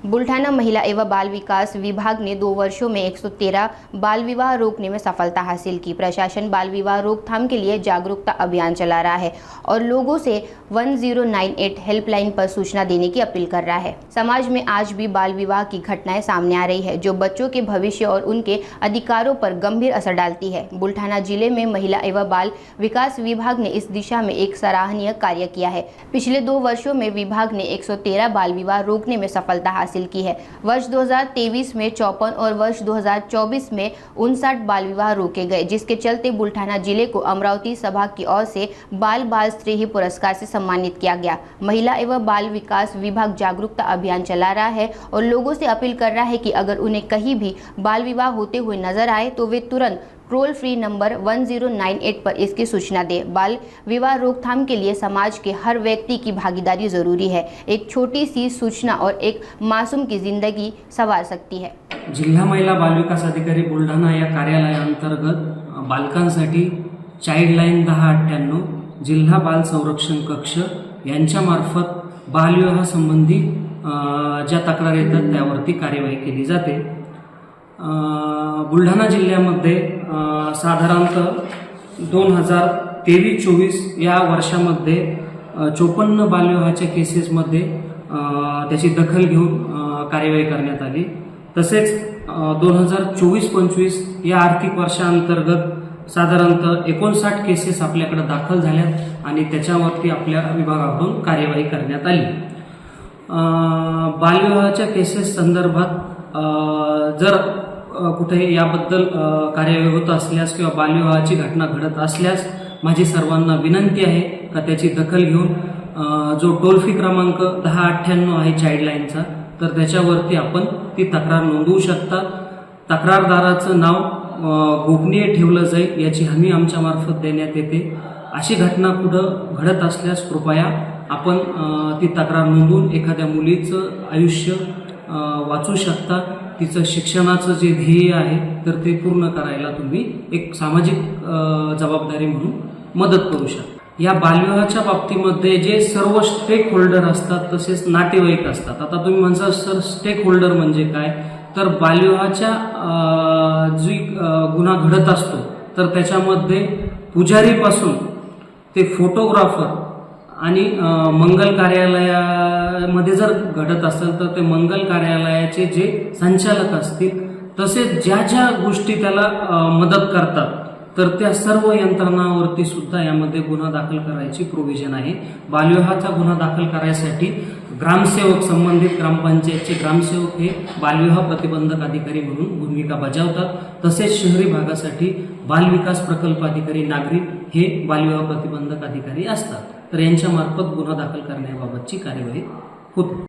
बुल्ढाना महिला एवं बाल विकास विभाग ने 2 वर्षों में 113 बाल विवाह रोकने में सफलता हासिल की। प्रशासन बाल विवाह रोकथाम के लिए जागरूकता अभियान चला रहा है और लोगों से 1098 हेल्पलाइन पर सूचना देने की अपील कर रहा है। समाज में आज भी बाल विवाह की घटनाएं सामने आ रही है, जो बच्चों के भविष्य और उनके अधिकारों पर गंभीर असर डालती है। बुल्ढाना जिले में महिला एवं बाल विकास विभाग ने इस दिशा में एक सराहनीय कार्य किया है। पिछले 2 वर्षों में विभाग ने 113 बाल विवाह रोकने में सफलता हासिल की है। वर्ष 2023 में 54 और वर्ष 2024 में 59 बाल विवाह रोके गए, जिसके चलते बुल्ढाना जिले को अमरावती सभा की ओर से बाल स्नेही पुरस्कार से सम्मानित किया गया। महिला एवं बाल विकास विभाग जागरूकता अभियान चला रहा है और लोगों से अपील कर रहा है कि अगर उन्हें कहीं भी बाल विवाह होते हुए नजर आए तो वे तुरंत टोल फ्री नंबर 1098 पर इसकी सूचना दें। बाल विवाह रोकथाम के लिए समाज के हर व्यक्ति की भागीदारी जरूरी है। एक छोटी सी सूचना और एक मासूम की जिंदगी संवार सकती है। जिल्हा महिला बाल विकास अधिकारी बुलढाणा या कार्यालयाअंतर्गत बालकांसाठी चाइल्डलाइन 1098 जिल्हा बाल संरक्षण कक्ष यांच्यामार्फत बालविवाह संबंधी ज्या तक्रारी येतात त्यावरती कार्यवाही केली जाते। बुलढाणा जिल्ह्यामध्ये साधारणतः 2023-24 या वर्षामध्ये 54 बालविवाहाच्या केसेसमध्ये त्याची दखल घेऊन कार्यवाही करण्यात आली। तसेच 2024-25 या आर्थिक वर्षांतर्गत साधारणतः 59 केसेस आपल्याकडे दाखल झाल्यात आणि त्याच्यावरती आपल्या विभागाकडून कार्यवाही करण्यात आली। बालविवाहाच्या केसेस संदर्भात जर कुठे याबद्दल कार्यवाही होत असल्यास किंवा बालविवाहाची घटना घडत असल्यास माझी सर्वांना विनंती आहे का त्याची दखल घेऊन जो टोल फ्री क्रमांक 1098 आहे चाइल्डलाइनचा, तर त्याच्यावरती आपण ती तक्रार नोंदवू शकता। तक्रारदाराचं नाव गोपनीय ठेवलं जाईल याची हमी आमच्या मार्फत देण्यात येते। अशी घटना कुठं घडत असल्यास कृपया आपण ती तक्रार नोंदवून एखाद्या मुलीचं आयुष्य वाचू शकता। तिचं शिक्षणाचं जे ध्येय आहे तर ते पूर्ण करायला तुम्ही एक सामाजिक जबाबदारी म्हणून मदत करू शकता। या बालविवाहाच्या बाबतीमध्ये जे सर्व स्टेक होल्डर असतात तसेच नातेवाईक असतात। आता तुम्ही म्हणता सर स्टेक होल्डर म्हणजे काय, तर बालविवाहाच्या जी गुन्हा घडत असतो तर त्याच्यामध्ये पुजारीपासून ते फोटोग्राफर आणि मंगल कार्यालयामध्ये जर घडत असेल तर ते मंगल कार्यालयाचे जे संचालक असतील तसेच ज्या ज्या गोष्टी त्याला मदत करतात तर त्या सर्व यंत्रणांवरती सुद्धा यामध्ये गुन्हा दाखल करायची प्रोव्हिजन आहे। बालविवाहाचा गुन्हा दाखल करायसाठी ग्रामसेवक, संबंधित ग्रामपंचायतचे ग्रामसेवक हे बालविवाह प्रतिबंधक अधिकारी म्हणून भूमिका बजावतात। तसेच शहरी भागासाठी बाल विकास प्रकल्प अधिकारी नागरिक हे बालविवाह प्रतिबंधक अधिकारी असतात। तर यांच्या मार्फत गुन्हा दाखल करण्याबाबतची कार्यवाही होते।